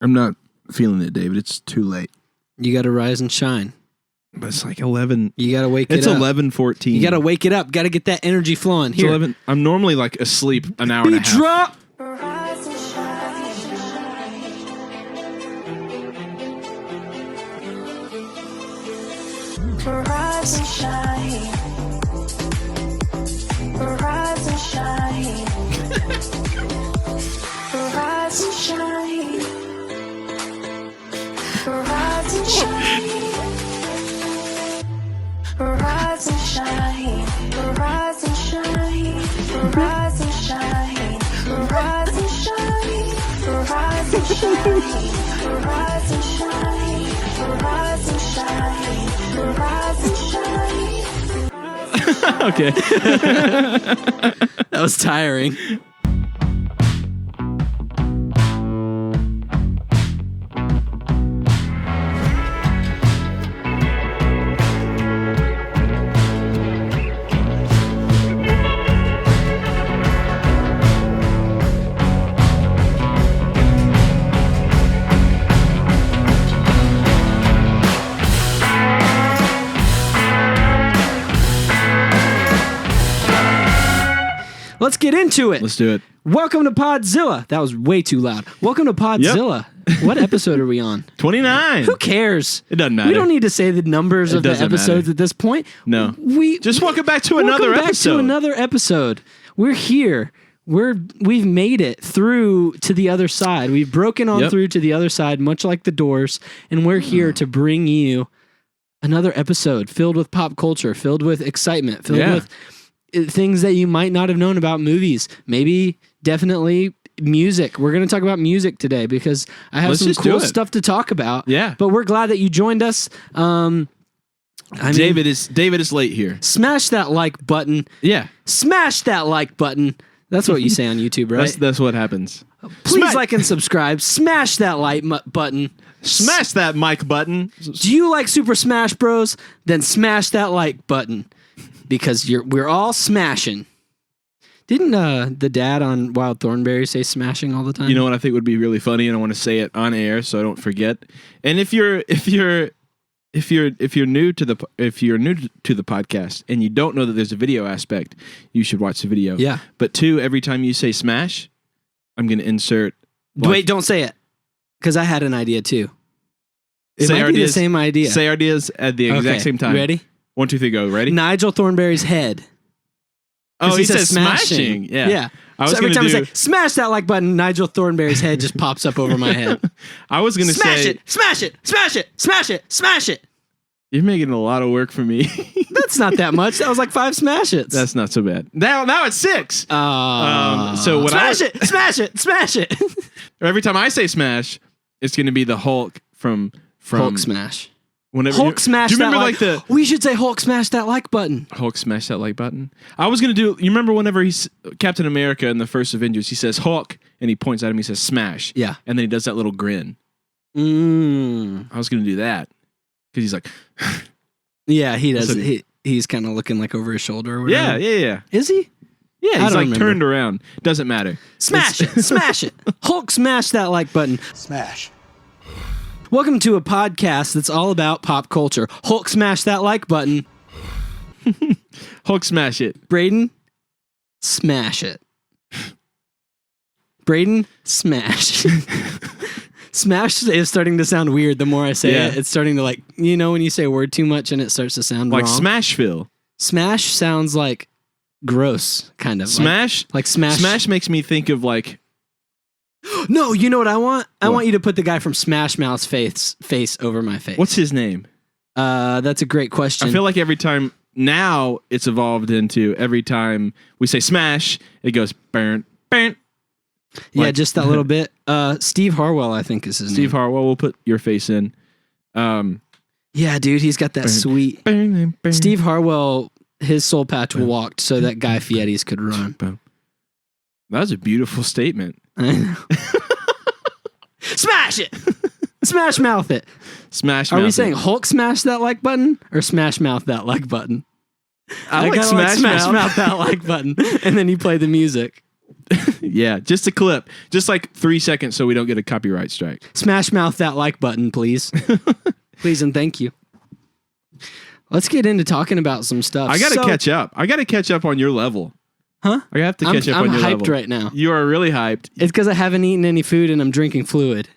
I'm not feeling it, David. It's too late. You got to rise and shine. But it's like 11. You got to wake it up. It's 11:14. You got to wake it up. Got to get that energy flowing. It's Here. 11. I'm normally like asleep an hour and a half. Drop. Rise and shine. Rise and shine. Rise and shine. Rise and shine. Rise and shine. Rise and shine. Rise and shine. Rise and shine. Rise and shine. Rise and shine. Rise and shine. Rise and shine. Rise and shine. Okay. That was tiring. Let's get into it. Let's do it. Welcome to Podzilla. That was way too loud. Welcome to Podzilla. What episode are we on? 29. Who cares? It doesn't matter. We don't need to say the numbers of the doesn't episodes matter. at this point. No. Just welcome back to another welcome back episode. to another episode. We're here. We've made it through to the other side. We've broken on through to the other side, much like the Doors, and we're here to bring you another episode filled with pop culture, filled with excitement, filled with things that you might not have known about movies. Maybe, definitely music. We're going to talk about music today because I have some cool stuff to talk about. Yeah. But we're glad that you joined us. David is late here. Smash that like button. Yeah. Smash that like button. That's what you say on YouTube, right? That's what happens. Please like and subscribe. Smash that like button. Smash that mic button. Do you like Super Smash Bros? Then smash that like button because we're all smashing. Didn't the dad on Wild Thornberry say smashing all the time? You know what I think would be really funny, and I want to say it on air so I don't forget. And if you're new to the podcast and you don't know that there's a video aspect, you should watch the video. Yeah. But two, every time you say smash, I'm going to insert. Wait, don't say it, because I had an idea too. It say might ideas, be the same idea. Say ideas at the exact same time. Ready? 1, 2, 3, go. Ready? Nigel Thornberry's head. Oh, he says smashing. Yeah. So every time I say smash that like button, Nigel Thornberry's head just pops up over my head. I was going to say smash it. You're making a lot of work for me. That's not that much. That was like 5 smash it. That's not so bad. Now it's 6. So what smash it. Every time I say smash, it's going to be the Hulk from Hulk smash. Whenever Hulk smash. Do you remember that we should say Hulk smash that like button. Hulk smash that like button. I was gonna do. You remember whenever he's Captain America in the first Avengers, he says Hulk and he points at him. He says smash. Yeah, and then he does that little grin. I was gonna do that because he's like, yeah, he does. He's kind of looking like over his shoulder. Or whatever. Yeah. Is he? Yeah, he's like turned around. Doesn't matter. Smash it. Hulk smash that like button. Smash. Welcome to a podcast that's all about pop culture. Hulk smash that like button. Hulk smash it. Braden, smash it. Braden, smash. Smash is starting to sound weird the more I say it. It's starting to when you say a word too much and it starts to sound like wrong. Smashville. Smash sounds like gross, kind of. Smash? Like smash. Smash makes me think of like... No, you know what I want? I want you to put the guy from Smash Mouth's face over my face. What's his name? That's a great question. I feel like every time now it's evolved into every time we say smash, it goes burn. Yeah, just that little bit. Steve Harwell, I think is his name. Steve Harwell, we'll put your face in. Yeah, dude, he's got that sweet. Steve Harwell, his soul patch walked so that Guy Fieri's could run. That was a beautiful statement. I know. Smash it! Smash mouth it. Smash Are mouth we it. saying Hulk smash that like button or smash mouth that like button? I like smash mouth that like button. And then you play the music. Yeah, just a clip. Just like 3 seconds so we don't get a copyright strike. Smash mouth that like button, please. Please and thank you. Let's get into talking about some stuff. I got to catch up. I got to catch up on your level. Huh? I have to catch up on your level. I'm hyped right now. You are really hyped. It's because I haven't eaten any food and I'm drinking fluid.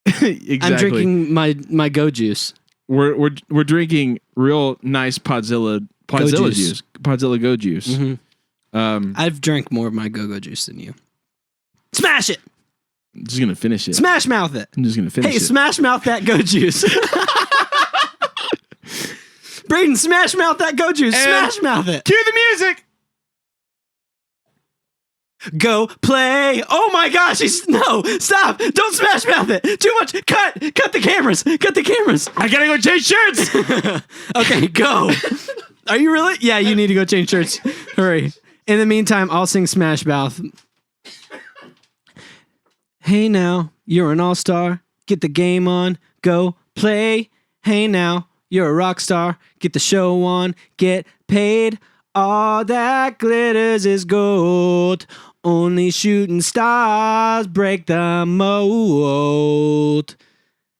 Exactly. I'm drinking my Go juice. We're drinking real nice Podzilla juice. Podzilla Go juice. Mm-hmm. I've drank more of my Go juice than you. Smash it! I'm just gonna finish it. Smash mouth it. I'm just gonna finish it. Hey, smash mouth that Go juice. Braden, smash mouth that Go juice. And smash mouth it. Cue the music. Go play. Oh my gosh. No, stop. Don't smash mouth it. Too much. Cut the cameras. Cut the cameras. I gotta go change shirts. Okay, go. Are you really? Yeah, you need to go change shirts. Hurry. In the meantime, I'll sing Smash Mouth. Hey now, you're an all-star. Get the game on. Go play. Hey now, you're a rock star. Get the show on. Get paid. All that glitters is gold. Only shooting stars break the mold.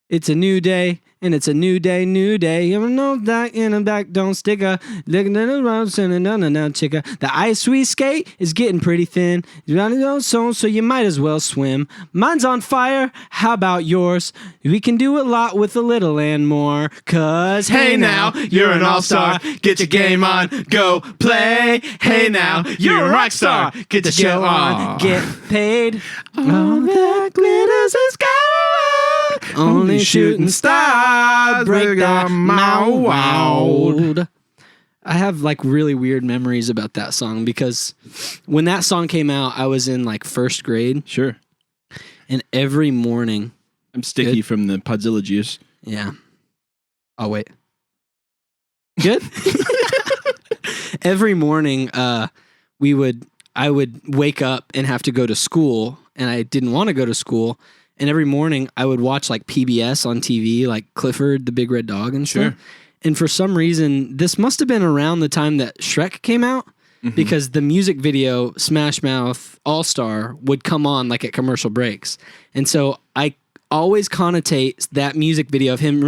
It's a new day, and it's a new day. You know that in the back don't stick a looking at the road, sending on a chicka. The ice we skate is getting pretty thin. You know, so you might as well swim. Mine's on fire. How about yours? We can do a lot with a little and more. Cause hey now, you're an all-star. Get your game on. Go play. Hey now, you're a rock star. Get the show on. Get paid. All that glitters is gold. Only shooting stars break the mold. I have like really weird memories about that song because when that song came out, I was in like first grade. Sure. And every morning. I'm sticky from the Podzilla juice. Yeah. Oh, wait. Good? Every morning, I would wake up and have to go to school, and I didn't want to go to school. And every morning I would watch like PBS on TV, like Clifford, the Big Red Dog and stuff. And for some reason, this must have been around the time that Shrek came out because the music video Smash Mouth All-Star would come on like at commercial breaks. And so I always connotate that music video of him,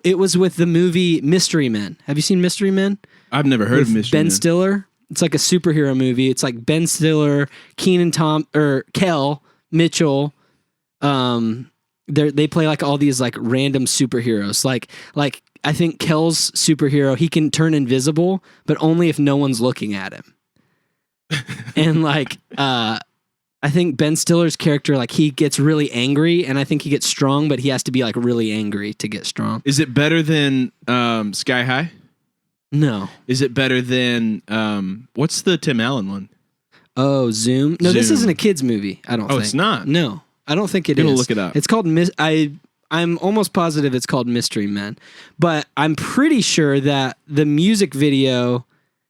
it was with the movie Mystery Men. Have you seen Mystery Men? I've never heard of Mystery Men. Ben Stiller. It's like a superhero movie. It's like Ben Stiller, Kel, Mitchell. They play like all these like random superheroes. Like I think Kel's superhero, he can turn invisible, but only if no one's looking at him. And like I think Ben Stiller's character, like he gets really angry, and I think he gets strong, but he has to be like really angry to get strong. Is it better than Sky High? No. Is it better than what's the Tim Allen one? Oh, Zoom. No, this isn't a kids movie. I don't think. Oh, it's not. No. I don't think it is. I'm gonna look it up. It's called I'm almost positive it's called Mystery Men, but I'm pretty sure that the music video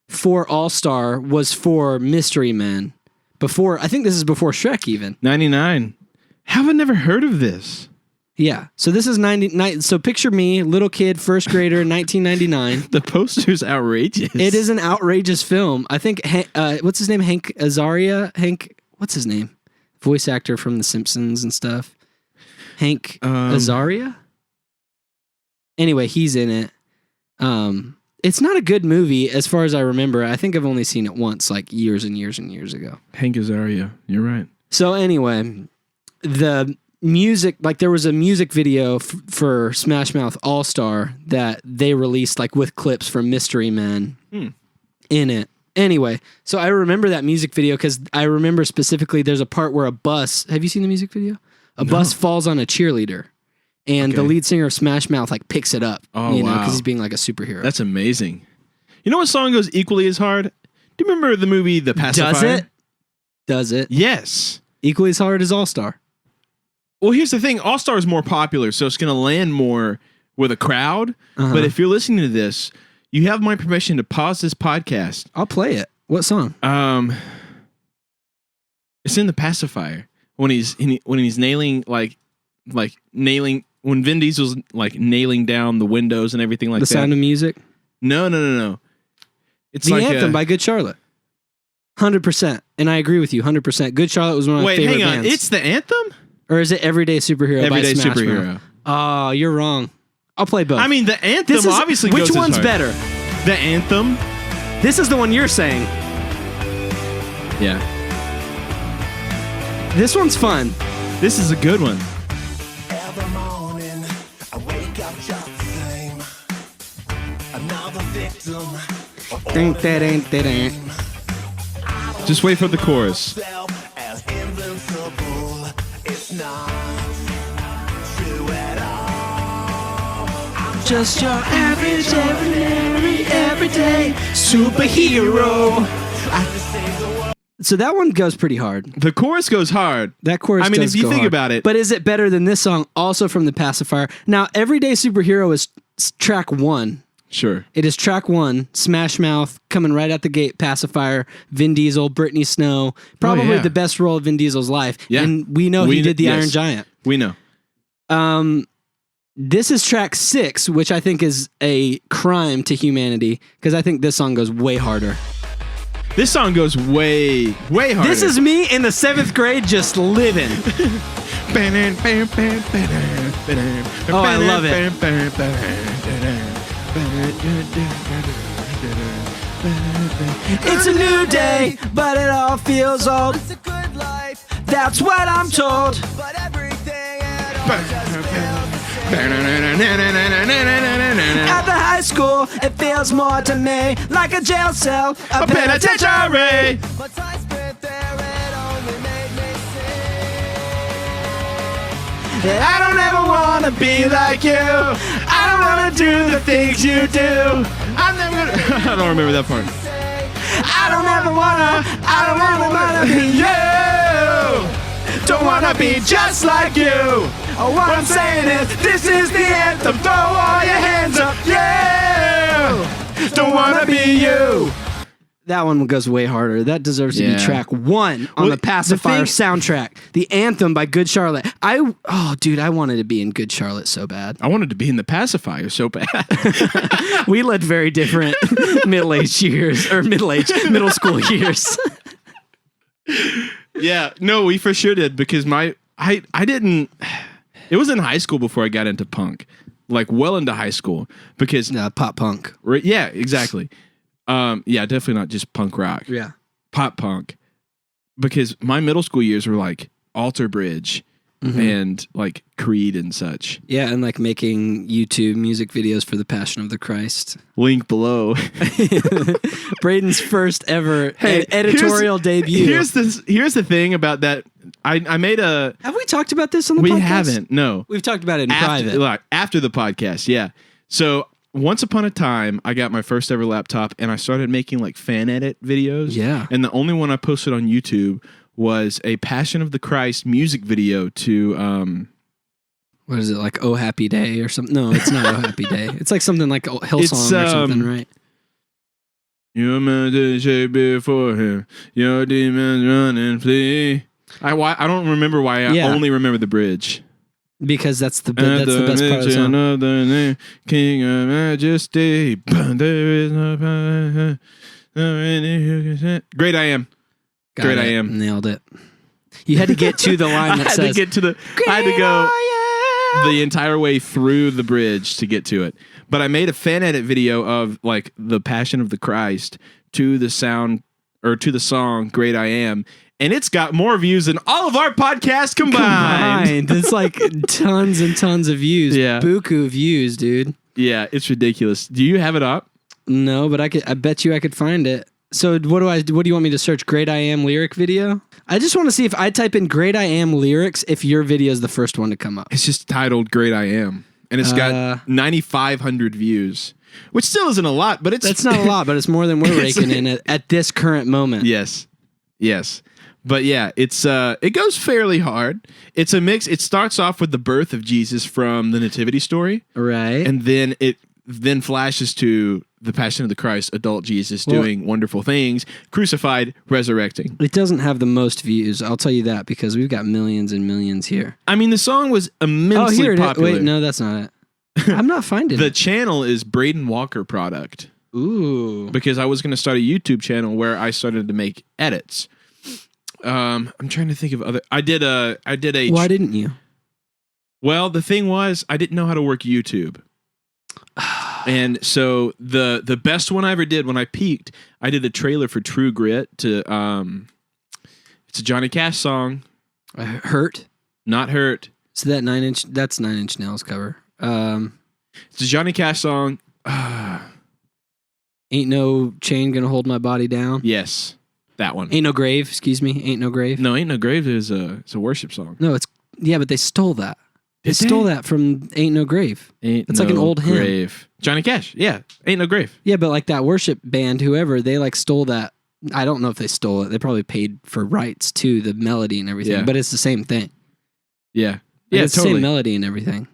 for All Star was for Mystery Men. I think this is before Shrek even. 99. Have I never heard of this? Yeah. So this is 99. So picture me, little kid, first grader, 1999. The poster's outrageous. It is an outrageous film. I think what's his name? Hank Azaria. What's his name? Voice actor from The Simpsons and stuff. Hank Azaria? Anyway, he's in it. It's not a good movie as far as I remember. I think I've only seen it once, like years and years and years ago. Hank Azaria. You're right. So anyway, the music, like there was a music video for Smash Mouth All-Star that they released like with clips from Mystery Men in it. Anyway, so I remember that music video because I remember specifically there's a part where a bus, have you seen the music video? A bus falls on a cheerleader and the lead singer of Smash Mouth like picks it up, know, because he's being like a superhero. That's amazing. You know what song goes equally as hard? Do you remember the movie The Pacifier? Does it? Yes. Equally as hard as All-Star. Well, here's the thing. All-Star is more popular, so it's going to land more with a crowd. But if you're listening to this, you have my permission to pause this podcast. I'll play it. What song? It's in The Pacifier when he's nailing when Vin Diesel's like nailing down the windows and everything like that. The Sound of Music? No. It's the like anthem by Good Charlotte. 100%. And I agree with you, 100%. Good Charlotte was one of my favorite hang on. bands. It's the anthem? Or is it Everyday Superhero Everyday by Smash Superhero. Mouth? Oh, you're wrong. I'll play both. I mean, the anthem obviously goes which as one's hard. better? The anthem? This is the one you're saying. Yeah. This one's fun. This is a good one. Every morning, I wake up just the same. Another victim. Ding, da, ding, da, ding. Just wait for the chorus. Self as invincible. It's not true at all. I'm Just your average, ordinary, everyday superhero. So that one goes pretty hard. The chorus goes hard. That chorus I mean, does if you go think hard. about it. But is it better than this song, also from the Pacifier? Now, Everyday Superhero is track 1. Sure. It is track 1, Smash Mouth, coming right out the gate, Pacifier, Vin Diesel, Brittany Snow. Probably yeah. the best role of Vin Diesel's life. Yeah. And we know he did the yes. Iron Giant. We know. This is track 6, which I think is a crime to humanity, because I think this song goes way harder. This song goes way, way harder. This is me in the 7th grade just living. Oh, I love it. It's a new day, but it all feels old. It's a good life, That's what I'm told. but everything at all just feels At the high school, it feels more to me like a jail cell, a A penitentiary. my time spent there, it only made me sick. I don't ever want to be like you. I don't want to do the things you do. I'm never gonna. I don't remember that part. I don't ever wanna be you. Don't wanna be just like you. Oh, what I'm saying is, this is the anthem. Throw all your hands up, yeah. Don't wanna be you. That one goes way harder. That deserves to be Yeah. track 1 on Well, the Pacifier the thing- soundtrack. The Anthem by Good Charlotte. I wanted to be in Good Charlotte so bad. I wanted to be in the pacifier so bad. We led very different middle school years. Yeah, no, we for sure did because I didn't. It was in high school before I got into punk, like well into high school because Pop punk. yeah, exactly. Yeah, definitely not just punk rock. Yeah. Pop punk, because my middle school years were like Alter Bridge and like Creed and such. Yeah, and like making YouTube music videos for the Passion of the Christ. Link below. Braden's first ever Hey, editorial debut. Here's the thing about that. I made a. Have we talked about this on the podcast? We haven't. No. We've talked about it in private. After the podcast, yeah. So once upon a time, I got my first ever laptop and I started making like fan edit videos. Yeah. And the only one I posted on YouTube was a Passion of the Christ music video to What is it, like Oh Happy Day or something? No, it's not Oh Happy Day. It's like something like Hillsong or something, right? Your man did shake before him. Your demons run and flee. I don't remember why. I only remember the bridge. Because that's the best part of the song. Of the name, King of Majesty. There is no Great I Am. Got Great it. I Am. Nailed it. You had to get to the line that I says, had to go the entire way through the bridge to get to it. But I made a fan edit video of like the Passion of the Christ to the sound or to the song Great I Am. And it's got more views than all of our podcasts combined. It's like tons and tons of views. Yeah. Buku views, dude. Yeah, it's ridiculous. Do you have it up? No, but I bet you I could find it. So what do you want me to search? Great I Am lyric video? I just want to see if I type in Great I Am lyrics, if your video is the first one to come up. It's just titled Great I Am. And it's got 9,500 views, which still isn't a lot, but That's not a lot, but it's more than we're raking in at this current moment. Yes. But yeah, it goes fairly hard. It's a mix. It starts off with the birth of Jesus from the Nativity story. Right. And then it flashes to the Passion of the Christ, adult Jesus doing wonderful things, crucified, resurrecting. It doesn't have the most views, I'll tell you that, because we've got millions and millions here. I mean, the song was immensely here it is. popular. Wait, no, that's not it. I'm not finding The it. channel is Braden Walker product. Ooh. because I was going to start a YouTube channel where I started to make edits. I'm trying to think of other. I did a. Why didn't you? Well, the thing was, I didn't know how to work YouTube. And so the best one I ever did when I peaked, I did the trailer for True Grit to it's a Johnny Cash song. Hurt? Not Hurt. So that's 9 Inch Nails cover. It's a Johnny Cash song. Ain't no chain gonna hold my body down. Yes. That one. Ain't no grave, excuse me. Ain't no grave. No, Ain't No Grave is it's a worship song. No, but they stole that. They stole that from Ain't No Grave. It's like an old hymn. Grave. Johnny Cash. Yeah. Ain't No Grave. Yeah, but like that worship band, whoever, they like stole that. I don't know if they stole it. They probably paid for rights to the melody and everything, Yeah. but it's the same thing. Yeah. Like, Yeah, it's the totally. same melody and everything.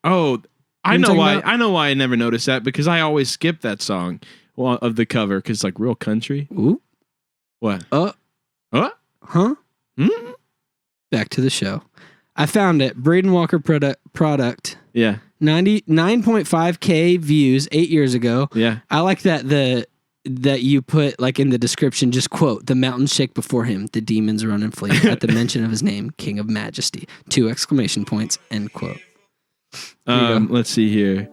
Oh, I You know know what I'm why. talking about? I know why I never noticed that, because I always skip that song of the cover because it's like real country. Ooh. What? Huh? Hmm? Back to the show. I found it. Braden Walker product. Yeah. 99.5K views 8 years ago. Yeah. I like that you put like in the description, just quote, the mountains shake before him, the demons run and flee at the mention of his name, King of Majesty. 2 exclamation points, end quote. Let's see here.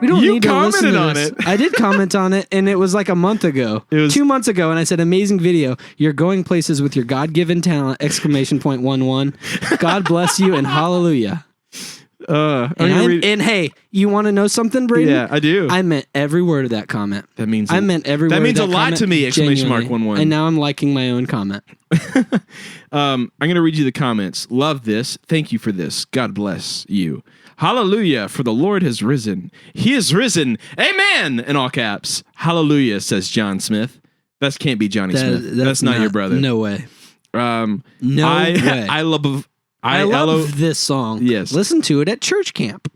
We don't You need to listen commented to on this. it. I did comment on it, and it was like a month ago. It was 2 months ago, and I said, amazing video. You're going places with your God-given talent, exclamation point 11. God bless you, and hallelujah. And hey, you want to know something, Braden? Yeah, I do. I meant every word of that comment. That means I meant every word that means of a that lot comment to me, exclamation mark genuinely. 11. And now I'm liking my own comment. I'm going to read you the comments. Love this. Thank you for this. God bless you. Hallelujah, for the Lord has risen. He is risen. Amen, in all caps. Hallelujah, says John Smith. That can't be Johnny Smith. That's not your brother. No way. No way. I love this song. Yes. Listen to it at church camp.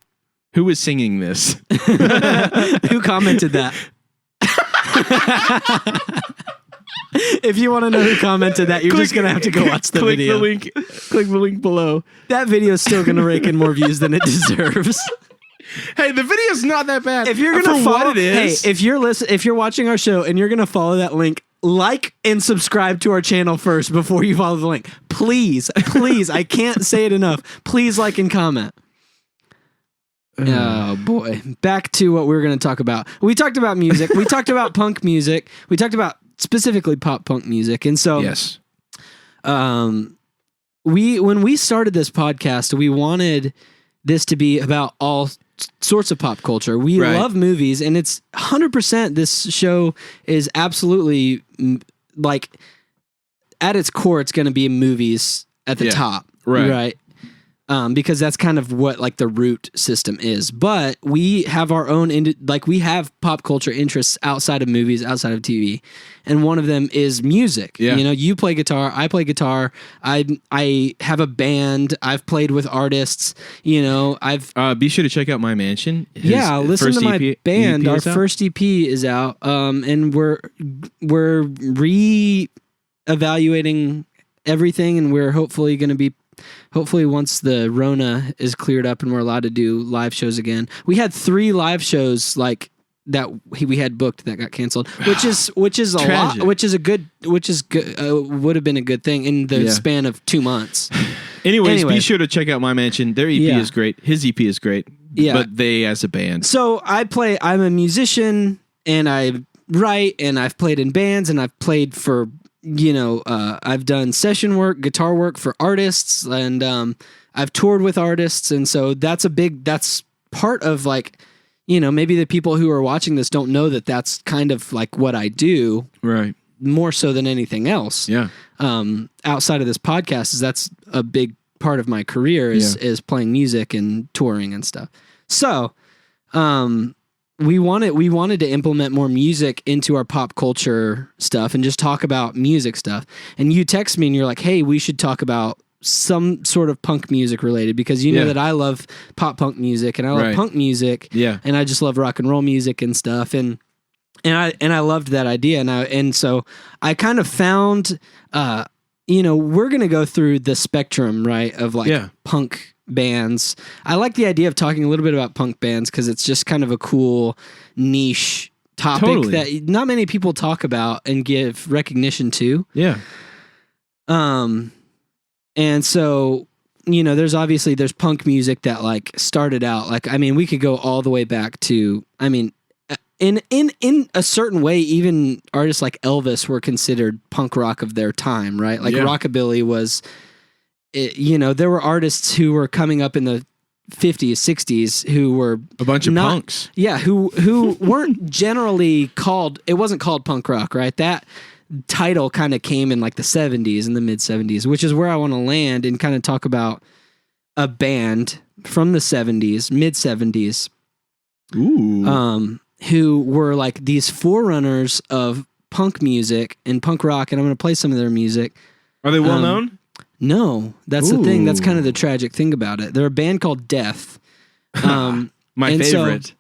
Who is singing this? Who commented that? If you want to know who commented that, you're just going to have to go watch the video. Click the link below. That video is still going to rake in more views than it deserves. Hey, the video's not that bad. If you're going to follow what it is. Hey, if you're watching our show and you're going to follow that link, like and subscribe to our channel first before you follow the link. Please, I can't say it enough. Please like and comment. Oh boy. Back to what we were going to talk about. We talked about music. We talked about punk music. We talked about specifically pop punk music. And so Yes. when we started this podcast, we wanted this to be about all sorts of pop culture. We Right. love movies, and it's 100%. This show is absolutely like at its core, it's going to be movies at the Yeah. top, Right. because that's kind of what like the root system is. But we have our own, we have pop culture interests outside of movies, outside of TV, and one of them is music. Yeah. You know, you play guitar, I play guitar. I have a band. I've played with artists. You know, I've Be sure to check out My Mansion. His listen first to my EP band. Our is out. first EP is out, and we're re-evaluating everything, and we're hopefully going to be. Hopefully, once the Rona is cleared up and we're allowed to do live shows again. We had 3 live shows like that we had booked that got canceled, which is a Tragic. lot, which is good, would have been a good thing in the span of 2 months. Anyways, Anyway. be sure to check out My Mansion. Their EP Yeah. is great. His EP is great. Yeah. But they as a band. So I'm a musician, and I write, and I've played in bands, and I've played for, I've done session work, guitar work for artists, and I've toured with artists. And so that's part of like, maybe the people who are watching this don't know that that's kind of like what I do Right. more so than anything else. Yeah. Outside of this podcast, that's a big part of my career is playing music and touring and stuff. So, we wanted to implement more music into our pop culture stuff and just talk about music stuff. And you text me and you're like, "Hey, we should talk about some sort of punk music related," because you know that I love pop punk music and I love punk music. Yeah. And I just love rock and roll music and stuff. And I loved that idea. And so I kind of found, we're going to go through the spectrum, right, of like punk bands. I like the idea of talking a little bit about punk bands because it's just kind of a cool niche topic Totally. that not many people talk about and give recognition to. Yeah. And so, there's punk music that like started out like, I mean, we could go all the way back to, I mean, in a certain way, even artists like Elvis were considered punk rock of their time, right? Like rockabilly was, there were artists who were coming up in the 50s, 60s who were a bunch of punks. Yeah, who weren't generally called, it wasn't called punk rock, right? That title kind of came in like the 70s, in the mid 70s, which is where I want to land and kind of talk about a band from the 70s, mid 70s. Ooh. Who were like these forerunners of punk music and punk rock, and I'm going to play some of their music. Are they well known? No, that's the thing. That's kind of the tragic thing about it. They're a band called Death. My and favorite. So,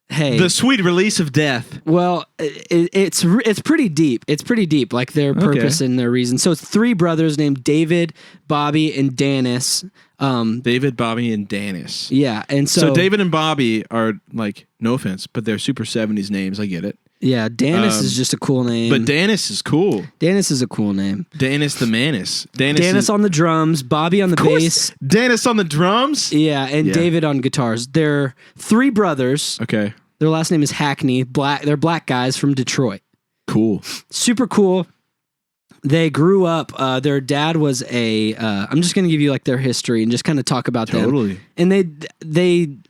hey, the sweet release of death. Well, it's pretty deep. It's pretty deep, like their purpose and their reason. So it's three brothers named David, Bobby, and Dennis. David, Bobby, and Dennis. Yeah, and so David and Bobby are like, no offense, but they're super 70s names. I get it. Yeah, Dennis is just a cool name. But Dennis is cool. Dennis is a cool name. Dennis the Manis. Dennis on the drums, Bobby on the bass. Dennis on the drums? Yeah, and David on guitars. They're three brothers. Okay. Their last name is Hackney. They're black guys from Detroit. Cool. Super cool. They grew up, their dad was I'm just going to give you like their history and just kind of talk about them. Totally. And they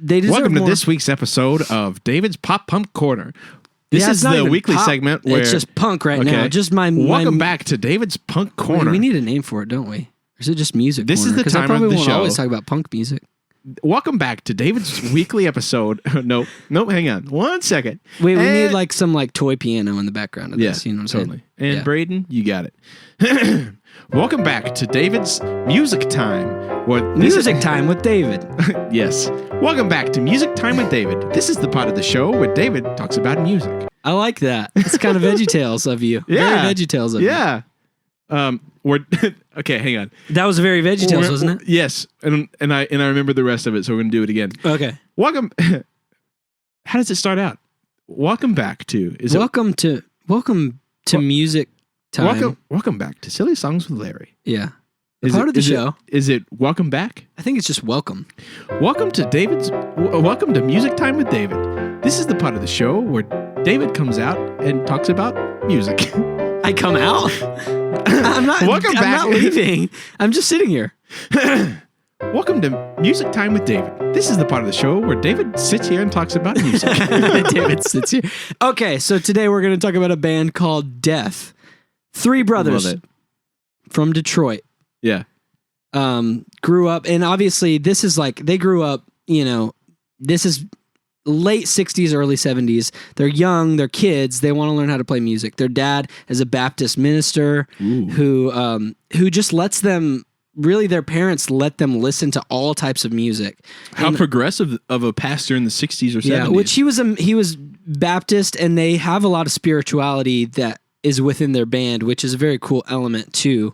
deserve Welcome more. to this week's episode of David's Pop Punk Corner. This is the weekly segment where it's just punk right now. Just Welcome back to David's Punk Corner. We need a name for it, don't we? Or is it just music? This corner? is the time I probably of the won't show. always talk about punk music. Welcome back to David's weekly episode. Nope, hang on. 1 second. Wait, we need like some like toy piano in the background of this. You know what I'm totally. saying? And Braden, you got it. Welcome back to David's Music Time. Music Time with David. Yes. Welcome back to Music Time with David. This is the part of the show where David talks about music. I like that. It's kind of VeggieTales of you. Yeah. Very VeggieTales of you. Yeah. We're okay, hang on. That was very VeggieTales, wasn't it? Yes. And I remember the rest of it, so we're gonna do it again. Okay. Welcome. How does it start out? Welcome back to welcome to Music Time. Welcome back to Silly Songs with Larry. Yeah. Part of the show. Is it welcome back? I think it's just welcome. Welcome to Music Time with David. This is the part of the show where David comes out and talks about music. I come out? I'm not Welcome back. I'm not leaving. I'm just sitting here. Welcome to Music Time with David. This is the part of the show where David sits here and talks about music. David sits here. Okay, so today we're going to talk about a band called Death. Three brothers from Detroit. Yeah. Grew up, and obviously this is like, they grew up, this is late 60s, early 70s. They're young, they're kids, they want to learn how to play music. Their dad is a Baptist minister who just lets them, really their parents let them listen to all types of music. How progressive of a pastor in the 60s or 70s. Yeah, which he was Baptist, and they have a lot of spirituality that is within their band, which is a very cool element to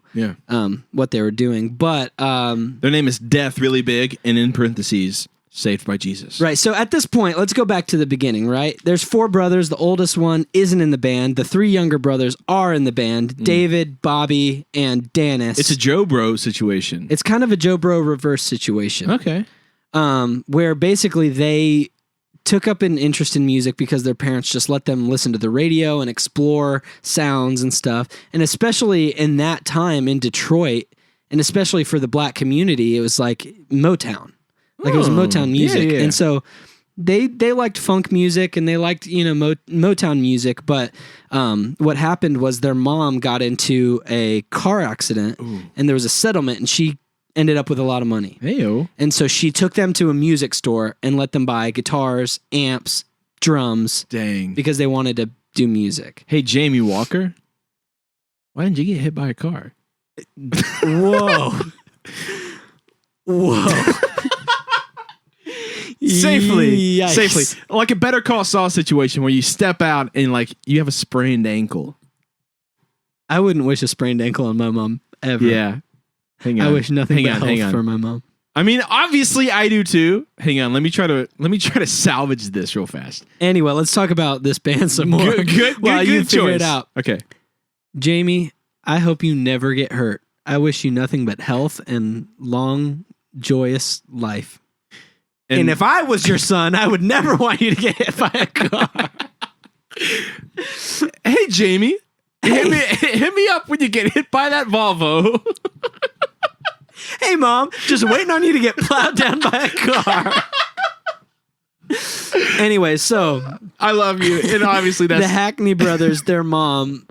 what they were doing. But their name is Death, really big, and in parentheses, saved by Jesus. Right. So at this point, let's go back to the beginning, right? There's four brothers. The oldest one isn't in the band. The three younger brothers are in the band. David, Bobby, and Dennis. It's a Joe Bro situation. It's kind of a Joe Bro reverse situation. Okay. Where basically they took up an interest in music because their parents just let them listen to the radio and explore sounds and stuff. And especially in that time in Detroit, and especially for the black community, it was like Motown. Like it was Motown music. Yeah. And so they liked funk music and they liked, Motown music. But what happened was their mom got into a car accident and there was a settlement, and she ended up with a lot of money. Heyo. And so she took them to a music store and let them buy guitars, amps, drums. Dang. Because they wanted to do music. Hey, Jamie Walker, why didn't you get hit by a car? Whoa. Whoa. Safely. Yikes. Safely. Like a Better Call Saul situation where you step out and like you have a sprained ankle. I wouldn't wish a sprained ankle on my mom ever. Yeah. Hang on. I wish nothing hang but on, health hang on. for my mom. I mean, obviously I do too. Hang on, let me try to salvage this real fast. Anyway, let's talk about this band some more. Good while you figure choice. it out. Okay. Jamie, I hope you never get hurt. I wish you nothing but health and long, joyous life. And if I was your son, I would never want you to get hit by a car. Hey, Jamie, hit me up when you get hit by that Volvo. Hey, Mom, just waiting on you to get plowed down by a car. Anyway, so I love you. And obviously that's... the Hackney brothers, their mom,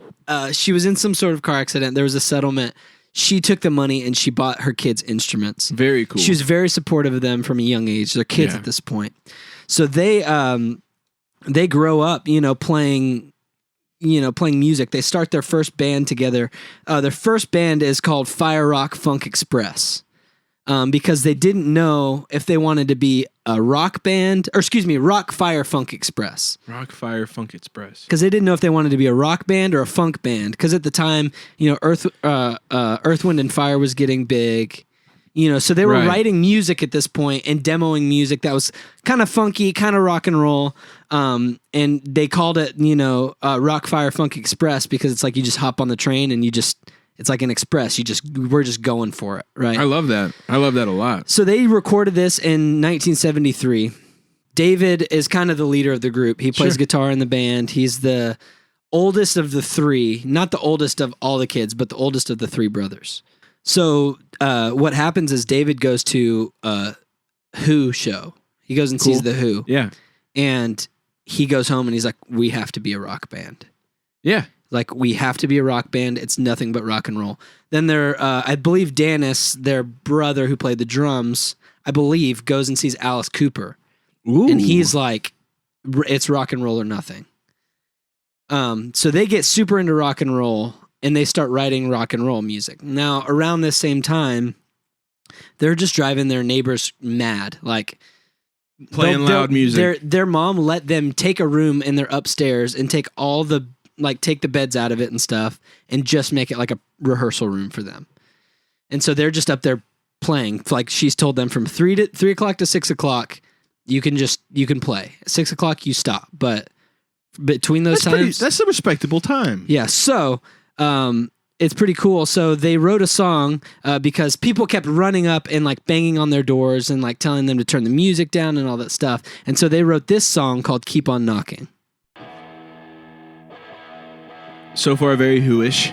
she was in some sort of car accident. There was a settlement. She took the money and she bought her kids instruments. Very cool. She was very supportive of them from a young age. They're kids at this point. So they grow up, playing music. They start their first band together. Their first band is called Fire Rock Funk Express. Because they didn't know if they wanted to be a rock band, Rock Fire Funk Express. Rock Fire Funk Express. Because they didn't know if they wanted to be a rock band or a funk band. Because at the time, Earth, Wind and Fire was getting big. So they were writing music at this point and demoing music that was kind of funky, kind of rock and roll. And they called it, Rock Fire Funk Express because it's like you just hop on the train and it's like an express. We're just going for it, right? I love that. I love that a lot. So they recorded this in 1973. David is kind of the leader of the group. He plays guitar in the band. He's the oldest of the three, not the oldest of all the kids, but the oldest of the three brothers. So what happens is David goes to a Who show. He goes and sees the Who. Yeah. And he goes home and he's like, we have to be a rock band. Yeah. Like, we have to be a rock band. It's nothing but rock and roll. Then I believe Dennis, their brother who played the drums, I believe, goes and sees Alice Cooper. Ooh. And he's like, it's rock and roll or nothing. So they get super into rock and roll, and they start writing rock and roll music. Now, around this same time, they're just driving their neighbors mad. Like, playing loud music. Their mom let them take a room in their upstairs and take take the beds out of it and stuff and just make it like a rehearsal room for them. And so they're just up there playing. Like, she's told them from 3 o'clock to 6 o'clock, you can play. At 6 o'clock, you stop. But between those times, that's a respectable time. Yeah. So, it's pretty cool. So they wrote a song, because people kept running up and like banging on their doors and like telling them to turn the music down and all that stuff. And so they wrote this song called Keep On Knocking. So far, very Who-ish.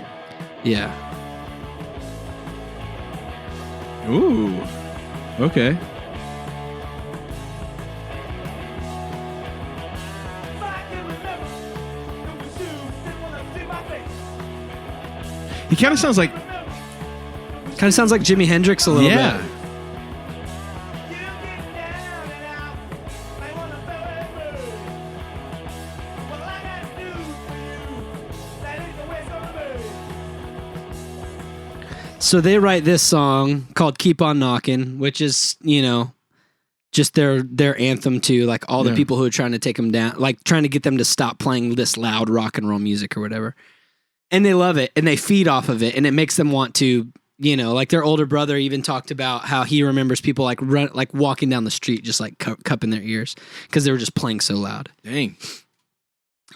Yeah. Ooh. Okay. He kind of sounds like Jimi Hendrix a little bit. So they write this song called Keep On Knocking, which is, just their anthem to like all the people who are trying to take them down, like trying to get them to stop playing this loud rock and roll music or whatever. And they love it and they feed off of it, and it makes them want to, like their older brother even talked about how he remembers people like walking down the street just like cupping their ears because they were just playing so loud. Dang.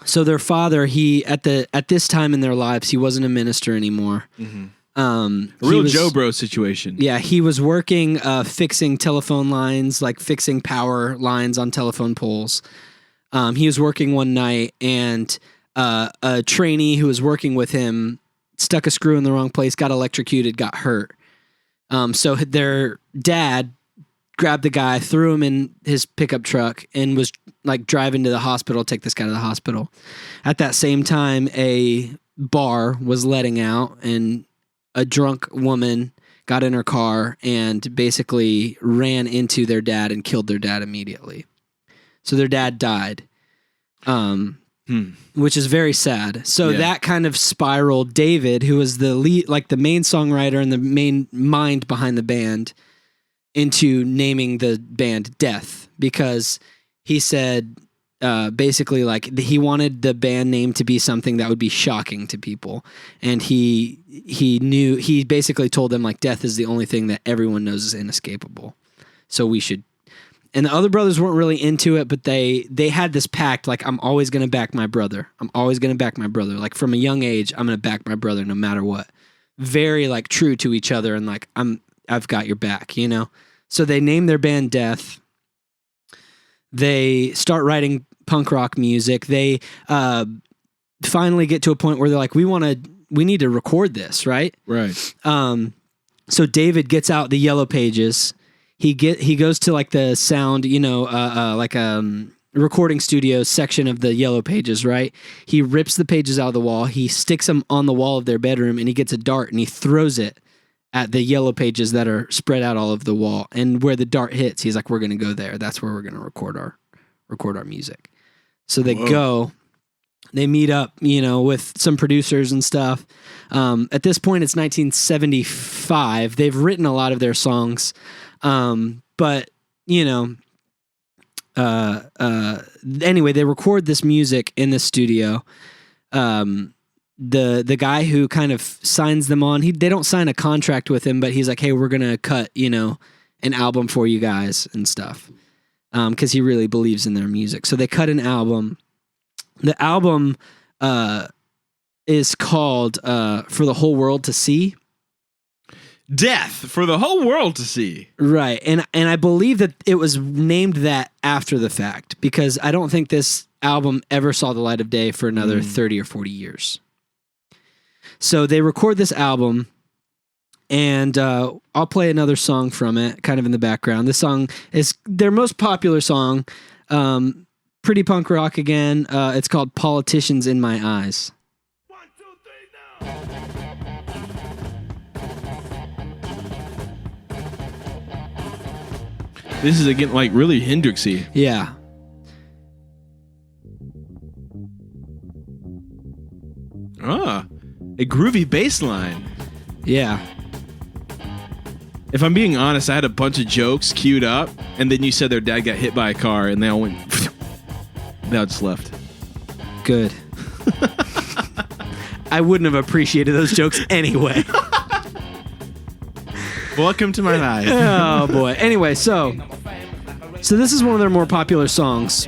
So their father, at this time in their lives, he wasn't a minister anymore. Mm-hmm. A real Joe Bro situation. Yeah, he was working fixing telephone lines, like fixing power lines on telephone poles. He was working one night, and a trainee who was working with him stuck a screw in the wrong place, got electrocuted, got hurt. So their dad grabbed the guy, threw him in his pickup truck, and was like driving to the hospital, take this guy to the hospital. At that same time, a bar was letting out, and a drunk woman got in her car and basically ran into their dad and killed their dad immediately. So their dad died, which is very sad. So that kind of spiraled David, who was the lead, like the main songwriter and the main mind behind the band, into naming the band Death, because he said basically like he wanted the band name to be something that would be shocking to people. And he basically told them like death is the only thing that everyone knows is inescapable. so we should. And the other brothers weren't really into it, but they had this pact, like, I'm always going to back my brother. I'm always going to back my brother. Like, from a young age, I'm going to back my brother no matter what. Very, like, true to each other, and, like, I've got your back, you know? So they name their band Death. They start writing punk rock music. They finally get to a point where they're like, we need to record this, right? Right. So David gets out the Yellow Pages. He goes to like the sound, recording studio section of the Yellow Pages, right? He rips the pages out of the wall. He sticks them on the wall of their bedroom, and he gets a dart and he throws it at the Yellow Pages that are spread out all over the wall. And where the dart hits, he's like, we're going to go there. That's where we're going to record our music. So they go, they meet up, with some producers and stuff. At this point, it's 1975. They've written a lot of their songs. But anyway, they record this music in the studio. The guy who kind of signs them on, they don't sign a contract with him, but he's like, hey, we're going to cut, an album for you guys and stuff. 'Cause he really believes in their music. So they cut an album. The album, is called, For the Whole World to See. Death for the whole world to see. Right. And I believe that it was named that after the fact, because I don't think this album ever saw the light of day for another 30 or 40 years. So they record this album, and I'll play another song from it kind of in the background. This song is their most popular song, pretty punk rock again. It's called Politicians in My Eyes. 1, 2, 3, now. This is again like really Hendrixy. Yeah. A groovy bass line. Yeah. If I'm being honest, I had a bunch of jokes queued up, and then you said their dad got hit by a car, and they all went. They all just left. Good. I wouldn't have appreciated those jokes anyway. Welcome to my life. Oh boy. Anyway, so this is one of their more popular songs.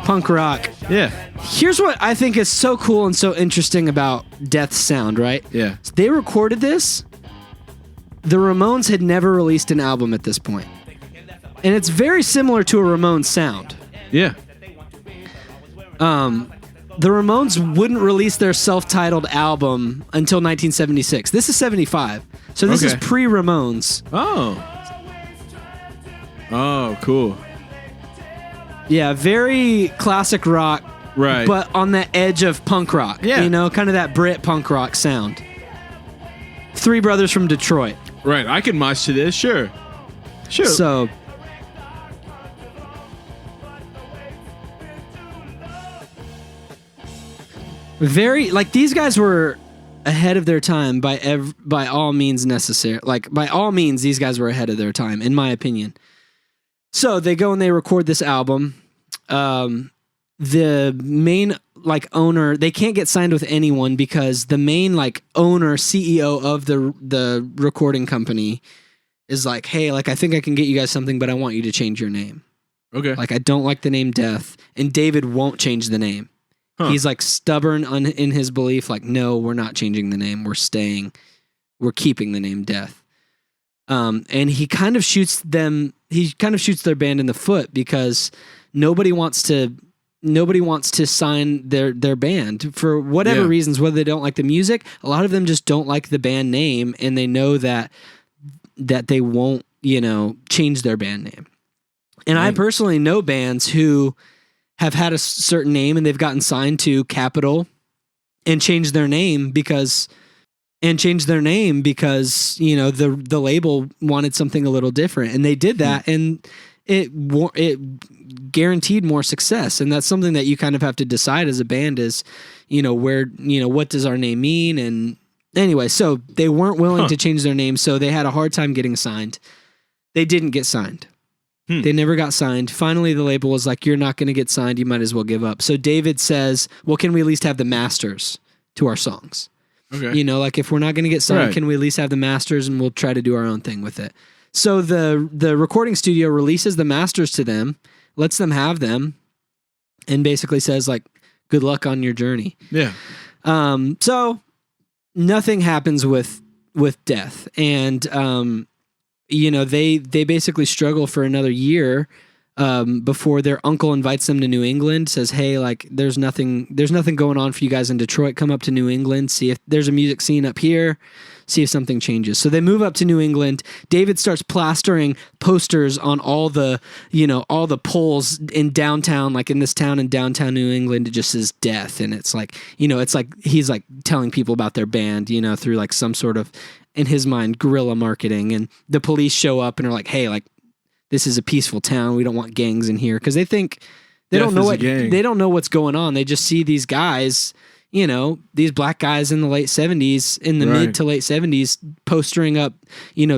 Punk rock. Yeah. Here's what I think is so cool and so interesting about Death's sound, right? Yeah. They recorded this. The Ramones had never released an album at this point. And it's very similar to a Ramones sound. Yeah. The Ramones wouldn't release their self-titled album until 1976. This is 75. So this is pre-Ramones. Oh, cool. Yeah, very classic rock. Right. But on the edge of punk rock. Yeah. Kind of that Brit punk rock sound. Three brothers from Detroit. Right. I can march to this. Sure. So very, like, these guys were ahead of their time by all means necessary. Like, by all means, these guys were ahead of their time, in my opinion. So they go and they record this album. The main, like, owner, they can't get signed with anyone because the main, like, owner, CEO of the recording company is like, hey, like, I think I can get you guys something, but I want you to change your name. Okay. Like, I don't like the name Death. And David won't change the name. Huh. He's like stubborn in his belief, like, no, we're not changing the name. We're keeping the name Death. And he kind of shoots their band in the foot because nobody wants to sign their band for whatever reasons, whether they don't like the music. A lot of them just don't like the band name, and they know that they won't, change their band name. And I personally know bands who have had a certain name and they've gotten signed to Capitol and changed their name because the label wanted something a little different, and they did that, and it guaranteed more success. And that's something that you kind of have to decide as a band is, what does our name mean? And anyway, so they weren't willing to change their name, so they had a hard time getting signed. They didn't get signed. They never got signed. Finally, the label was like, you're not going to get signed. You might as well give up. So David says, well, can we at least have the masters to our songs? Okay. Like, if we're not going to get signed, Right. can we at least have the masters, and we'll try to do our own thing with it? So the recording studio releases the masters to them, lets them have them, and basically says like, good luck on your journey. Yeah. So nothing happens with death. And, they basically struggle for another year before their uncle invites them to New England, says, hey, like there's nothing going on for you guys in Detroit. Come up to New England, see if there's a music scene up here, see if something changes. So they move up to New England. David starts plastering posters on all the poles in downtown, like in this town in downtown New England. It just says death. And it's like he's like telling people about their band, through like some sort of, in his mind, guerrilla marketing. And the police show up and are like, hey, like, this is a peaceful town. We don't want gangs in here, because they think they don't know what's going on. They just see these guys, these black guys in the late 70s, in the mid to late 70s, postering up,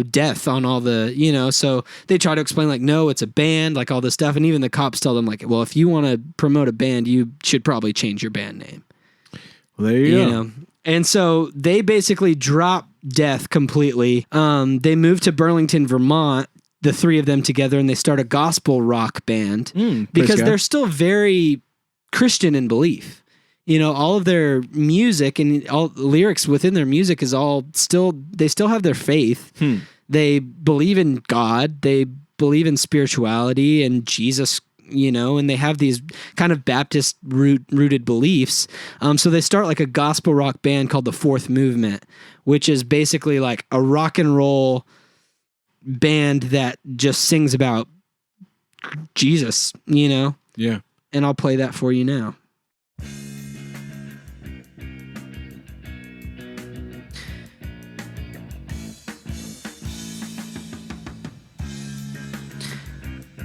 death on all the, so they try to explain like, no, it's a band, like all this stuff. And even the cops tell them like, well, if you want to promote a band, you should probably change your band name. Well, there you go. And so they basically drop death completely. They moved to Burlington, Vermont, the three of them together, and they start a gospel rock band because they're still very Christian in belief. All of their music and all the lyrics within their music is they still have their faith. They believe in God. They believe in spirituality and Jesus, and they have these kind of Baptist rooted beliefs. So they start like a gospel rock band called the Fourth Movement, which is basically like a rock and roll band that just sings about Jesus, Yeah. And I'll play that for you now.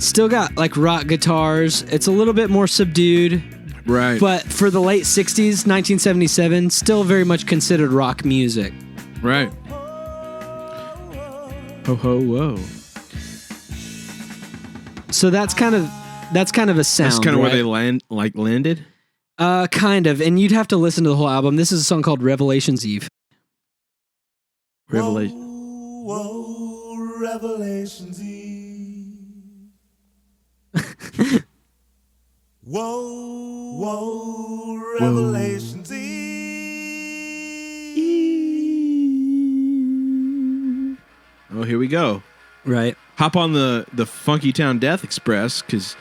Still got like rock guitars. It's a little bit more subdued. Right. But for the late 60s, 1977, still very much considered rock music. Right. Ho ho whoa. So that's kind of a sound. That's kind of where they landed. Kind of, and you'd have to listen to the whole album. This is a song called Revelation's Eve. Revelation. Whoa, Revelation's Eve. Whoa, Revelation's Eve. Oh, here we go. Right. Hop on the Funky Town Death Express, because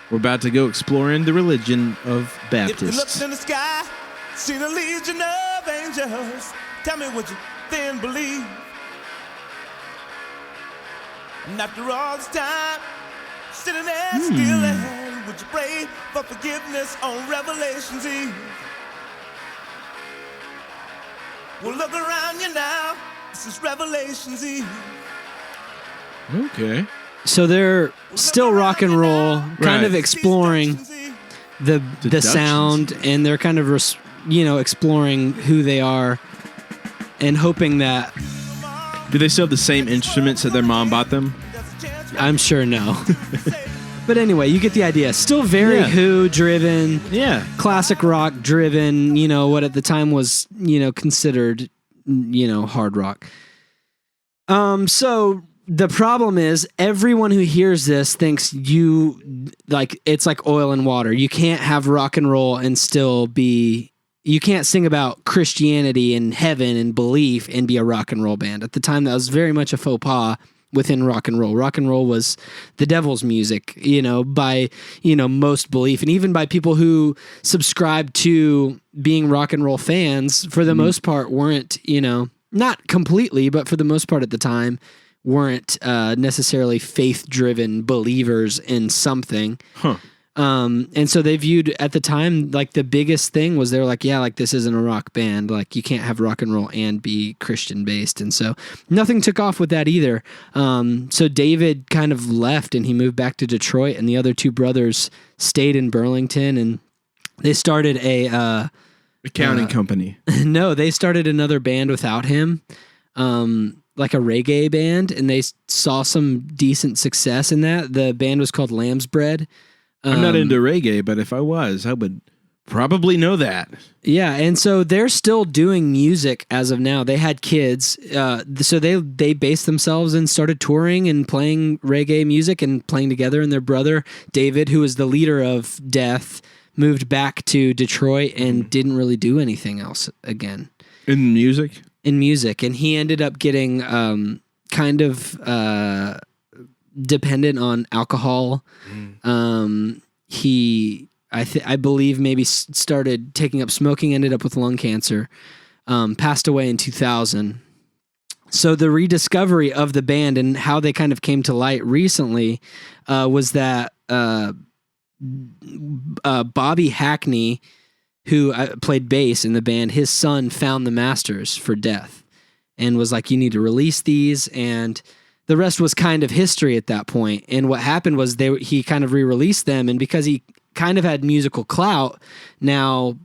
we're about to go exploring the religion of If you looked Baptists. in the sky, seen a legion of angels, tell me would you then believe? And after all this time, sitting there still and would you pray for forgiveness on Revelation's Eve? Well, look around you now. This is Revelation's Eve. Okay. So they're still rock and roll, kind of exploring the sound, and they're kind of exploring who they are, and hoping that. Do they still have the same instruments that their mom bought them? I'm sure no. But anyway, you get the idea. Still very Who driven, classic rock driven. What at the time was considered hard rock. So the problem is everyone who hears this thinks it's like oil and water. You can't have rock and roll and still be. You can't sing about Christianity and heaven and belief and be a rock and roll band. At the time, that was very much a faux pas within rock and roll. Rock and roll was the devil's music, by, most belief. And even by people who subscribed to being rock and roll fans, for the most part, weren't, not completely, but for the most part at the time, weren't necessarily faith-driven believers in something. Huh. And so they viewed at the time, like the biggest thing was they're like, yeah, like this isn't a rock band. Like you can't have rock and roll and be Christian based. And so nothing took off with that either. So David kind of left and he moved back to Detroit, and the other two brothers stayed in Burlington, and they started a accounting company. No, they started another band without him. Like a reggae band, and they saw some decent success in that. The band was called Lamb's Bread. I'm not into reggae, but if I was, I would probably know that. Yeah, and so they're still doing music as of now. They had kids, so they based themselves and started touring and playing reggae music and playing together. And their brother David, who was the leader of Death, moved back to Detroit and didn't really do anything else again In music? in music. And he ended up getting kind of dependent on alcohol. I believe maybe started taking up smoking, ended up with lung cancer, passed away in 2000. So the rediscovery of the band and how they kind of came to light recently was that Bobby Hackney, who played bass in the band, his son found the masters for Death and was like, you need to release these. And the rest was kind of history at that point. And what happened was he kind of re-released them. And because he kind of had musical clout, now,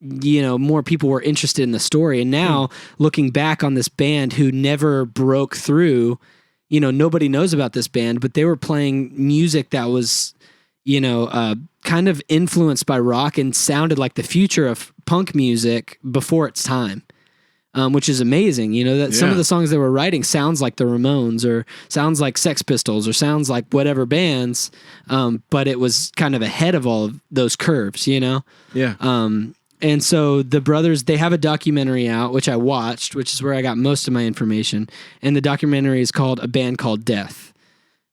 more people were interested in the story. And now looking back on this band who never broke through, nobody knows about this band, but they were playing music that was, kind of influenced by rock and sounded like the future of punk music before its time. Which is amazing, that some of the songs they were writing sounds like the Ramones or sounds like Sex Pistols or sounds like whatever bands, but it was kind of ahead of all of those curves, Yeah. And so the brothers, they have a documentary out, which I watched, which is where I got most of my information. And the documentary is called A Band Called Death.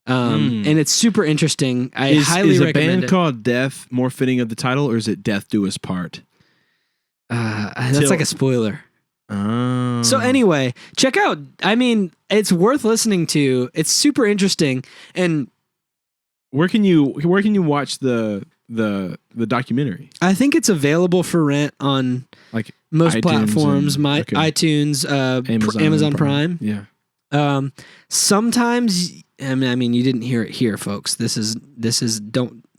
And it's super interesting. I highly recommend it. Is a band called Death more fitting of the title, or is it Death Do Us Part? That's like a spoiler. Oh. So anyway, check out. I mean, it's worth listening to. It's super interesting. And where can you watch the documentary? I think it's available for rent on like most iTunes platforms. iTunes, Amazon Prime. Yeah. Sometimes, I mean, you didn't hear it here, folks. This is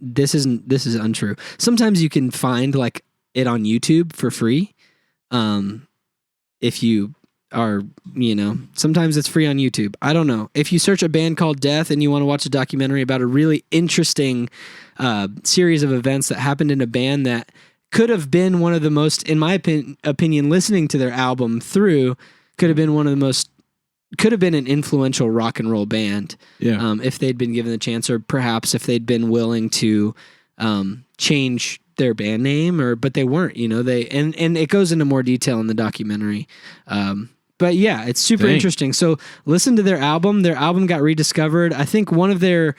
untrue. Sometimes you can find like it on YouTube for free. If you are, sometimes it's free on YouTube. I don't know. If you search A Band Called Death and you want to watch a documentary about a really interesting series of events that happened in a band that could have been one of the most, in my opinion, listening to their album through, could have been an influential rock and roll band. Yeah. If they'd been given the chance, or perhaps if they'd been willing to change their band name, but they weren't, and it goes into more detail in the documentary. But yeah, it's super interesting. So listen to their album. Their album got rediscovered. I think one of their,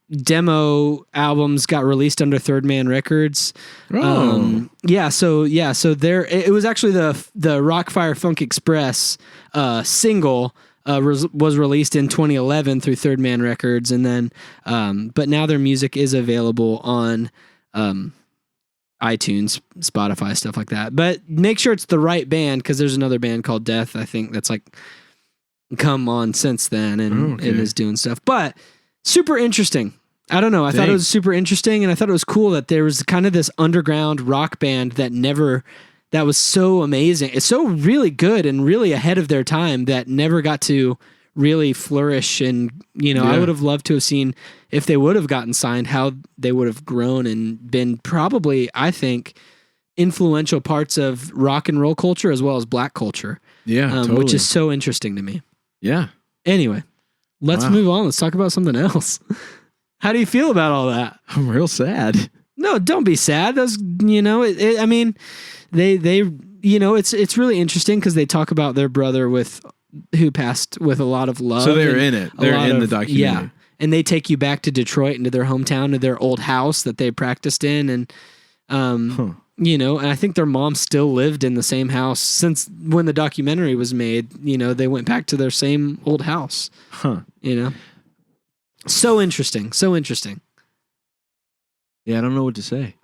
demo albums got released under Third Man Records. Oh. So there, it was actually the Rockfire Funk Express single was released in 2011 through Third Man Records, and then but now their music is available on iTunes, Spotify, stuff like that. But make sure it's the right band, because there's another band called Death, I think, that's like come on since then and is doing stuff. But super interesting. I don't know. I thought it was super interesting, and I thought it was cool that there was kind of this underground rock band that was so amazing. It's so really good and really ahead of their time that never got to really flourish. And, I would have loved to have seen, if they would have gotten signed, how they would have grown and been probably, I think, influential parts of rock and roll culture as well as black culture. Yeah, totally. Which is so interesting to me. Yeah. Anyway, let's move on. Let's talk about something else. How do you feel about all that? I'm real sad. No, don't be sad. That's, I mean, they it's really interesting because they talk about their brother who passed with a lot of love. So they're in it. They're in the documentary. Yeah. And they take you back to Detroit, into their hometown, to their old house that they practiced in. And, and I think their mom still lived in the same house since when the documentary was made. They went back to their same old house. Huh. So interesting. So interesting. Yeah, I don't know what to say.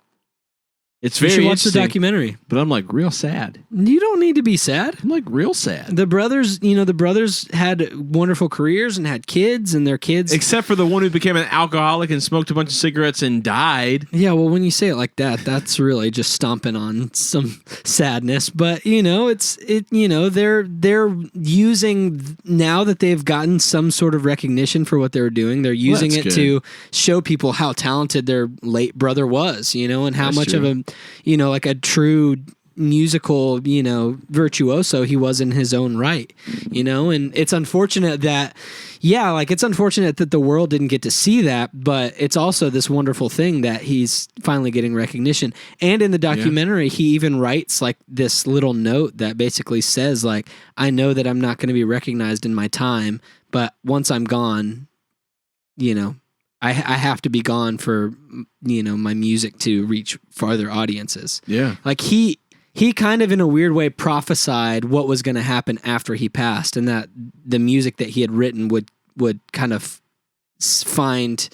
It's You very should watch the interesting, documentary. but I'm like real sad. You don't need to be sad. I'm like real sad. The brothers had wonderful careers and had kids, and their kids. Except for the one who became an alcoholic and smoked a bunch of cigarettes and died. Yeah, well, when you say it like that, that's really just stomping on some sadness. But they're using, now that they've gotten some sort of recognition for what they're doing, they're using that's it to show people how talented their late brother was, and how That's much true. of a, like a true musical, virtuoso he was in his own right, and it's unfortunate that, it's unfortunate that the world didn't get to see that, but it's also this wonderful thing that he's finally getting recognition. And in the documentary, he even writes like this little note that basically says like, I know that I'm not going to be recognized in my time, but once I'm gone, I have to be gone for, my music to reach farther audiences. Yeah. Like he kind of in a weird way prophesied what was going to happen after he passed, and that the music that he had written would kind of find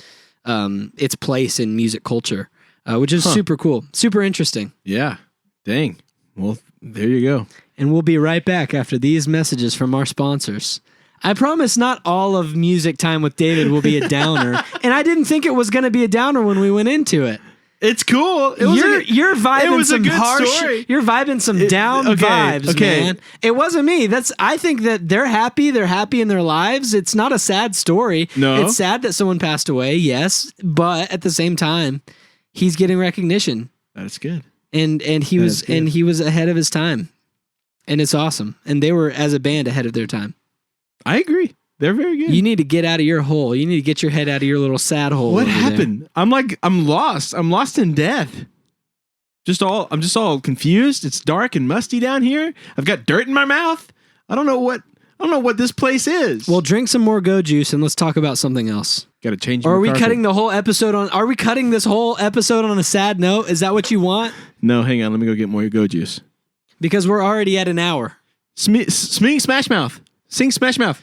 its place in music culture, which is super cool, super interesting. Yeah. Dang. Well, there you go. And we'll be right back after these messages from our sponsors. I promise not all of Music Time with David will be a downer, and I didn't think it was going to be a downer when we went into it. It's cool. You're vibing it was some a good harsh. story. You're vibing some down vibes, man. It wasn't me. I think that they're happy. They're happy in their lives. It's not a sad story. No. It's sad that someone passed away. Yes, but at the same time, he's getting recognition, That's good. and he was ahead of his time, and it's awesome. And they were, as a band, ahead of their time. I agree. They're very good. You need to get out of your hole. You need to get your head out of your little sad hole. What over there. happened? I'm lost. I'm lost in death. I'm just all confused. It's dark and musty down here. I've got dirt in my mouth. I don't know what this place is. Well, drink some more Go Juice and let's talk about something else. Got to change. Or are my we carpet. cutting the whole episode on? Are we cutting this whole episode on a sad note? Is that what you want? No, hang on. Let me go get more Go Juice. Because we're already at an hour. Sing Smash Mouth. Sing Smash Mouth.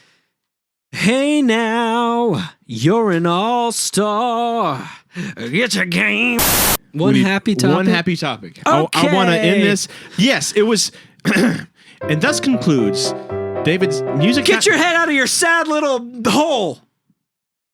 Hey now, you're an all-star. Get your game. One happy topic. One happy topic. I want to Okay. end this. Yes, it was. And thus concludes David's music. Get your head out of your sad little hole.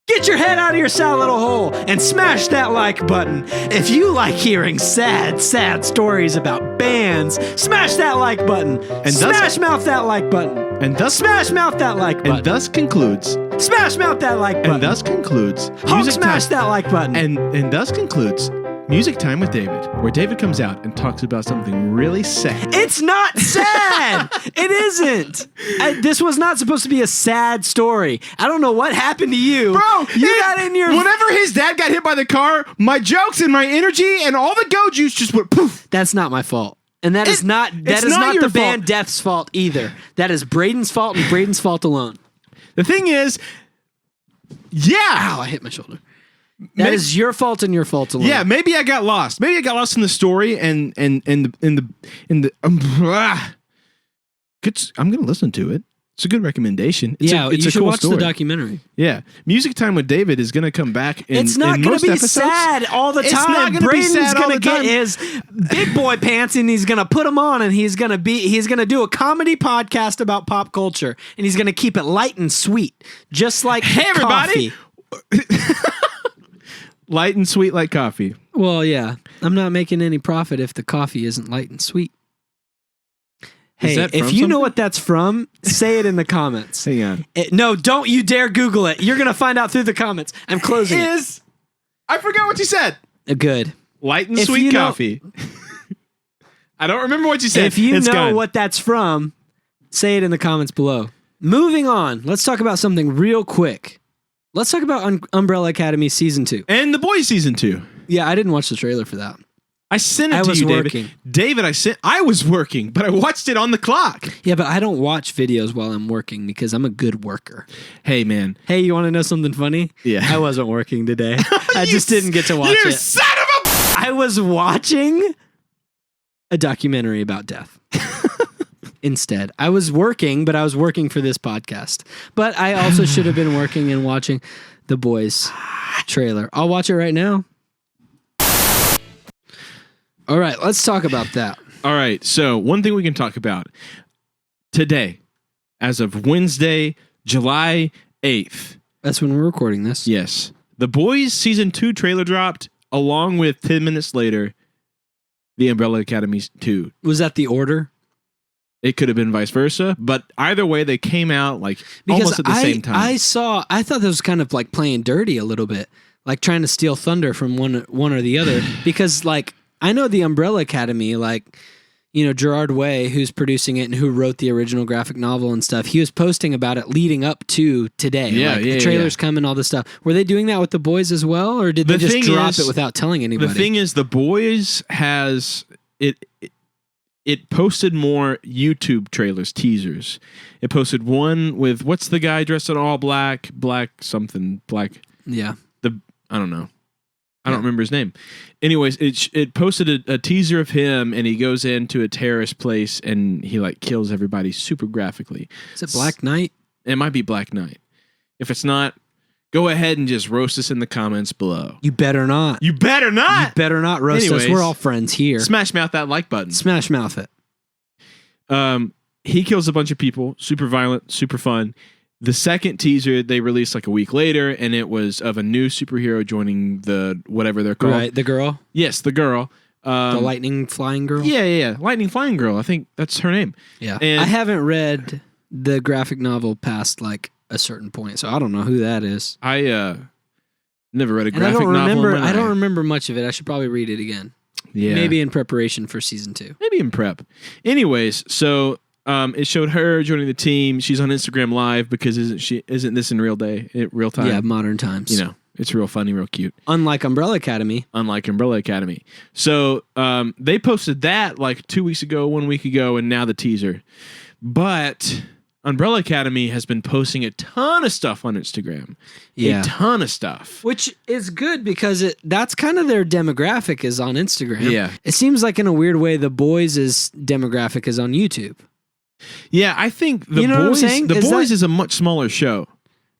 Get your head out of your sad little hole and smash that like button. If you like hearing sad stories about bands, smash that like button. And smash mouth that like button. And thus Smash mouth that like button. and thus concludes. Smash mouth that like button. And thus concludes. Honk smash that like button. And thus concludes Music Time with David, where David comes out and talks about something really sad. It's not sad. It isn't. This was not supposed to be a sad story. I don't know what happened to you. Got in your... Whenever his dad got hit by the car, my jokes and my energy and all the Go Juice just went poof. That's not my fault. And that is not your the band fault. Death's fault either. That is Braden's fault and Braden's fault alone. The thing is, Ow, I hit my shoulder. That is your fault and your fault alone. yeah, maybe I got lost. Maybe I got lost in the story and the I'm gonna listen to it. It's a good recommendation. It's you a should cool watch story. the documentary. Yeah, Music Time with David is gonna come back. It's not going to be sad all the time. It's not gonna be Braden's sad all going to the get time. his big boy pants and he's going to put them on and he's going to do a comedy podcast about pop culture and he's going to keep it light and sweet, just like Hey, everybody. coffee. Light and sweet like coffee. Well, yeah, I'm not making any profit if the coffee isn't light and sweet. Hey, that if from you know something? what that's from, say it in the comments. Hang on. No, don't you dare Google it. You're going to find out through the comments. I'm closing it. I forgot what you said. Good. Light and If sweet you know- coffee. I don't remember what you said. If you It's know gone. what that's from, say it in the comments below. Moving on, let's talk about something real quick. Let's talk about Umbrella Academy Season 2. And The Boys Season 2. Yeah, I didn't watch the trailer for that. I sent it I to was you, working. David. I was working, but I watched it on the clock. Yeah, but I don't watch videos while I'm working because I'm a good worker. Hey, man. Hey, you want to know something funny? Yeah. I wasn't working today. I just didn't get to watch You it. son of a... I was watching a documentary about death. Instead, I was working, but I was working for this podcast. But I also should have been working and watching The Boys trailer. I'll watch it right now. All right, let's talk about that. All right. So one thing we can talk about today, as of Wednesday, July 8th. That's when we're recording this. Yes. The Boys Season 2 trailer dropped, along with 10 minutes later, The Umbrella Academy 2. Was that the order? It could have been vice versa, but either way, they came out almost at the same time. I thought that was kind of like playing dirty a little bit, like trying to steal thunder from one or the other. Because like I know the Umbrella Academy, like Gerard Way, who's producing it and who wrote the original graphic novel and stuff. He was posting about it leading up to today. The trailers coming, all this stuff. Were they doing that with the Boys as well, or did they just drop it without telling anybody? The thing is, the Boys has it. It posted more YouTube trailers, teasers. It posted one with what's the guy dressed in all black. Yeah. I don't know. I don't remember his name. Anyways, it posted a teaser of him, and he goes into a terrorist place, and he like kills everybody super graphically. Is it Black Knight? It might be Black Knight. If it's not, go ahead and just roast us in the comments below. You better not. You better not. You better not roast us. We're all friends here. Smash mouth that like button. Smash mouth it. He kills a bunch of people. Super violent. Super fun. The second teaser they released like a week later, and it was of a new superhero joining the whatever they're called. Right, the girl. Yes, the girl. The lightning flying girl. Yeah. Lightning flying girl. I think that's her name. Yeah. And I haven't read the graphic novel past like a certain point, so I don't know who that is. I never read a And graphic novel. I don't remember much of it. I should probably read it again. Yeah. Maybe in preparation for season 2. Maybe in prep. Anyways, so it showed her joining the team. She's on Instagram Live because isn't this in real time? Yeah, modern times. It's real funny, real cute. Unlike Umbrella Academy. So they posted that like 2 weeks ago, 1 week ago, and now the teaser. But Umbrella Academy has been posting a ton of stuff on Instagram. Yeah. A ton of stuff. Which is good because that's kind of their demographic is on Instagram. Yeah. It seems like in a weird way the Boys' demographic is on YouTube. Yeah, I think You know what I'm saying? The Is Boys that- is a much smaller show.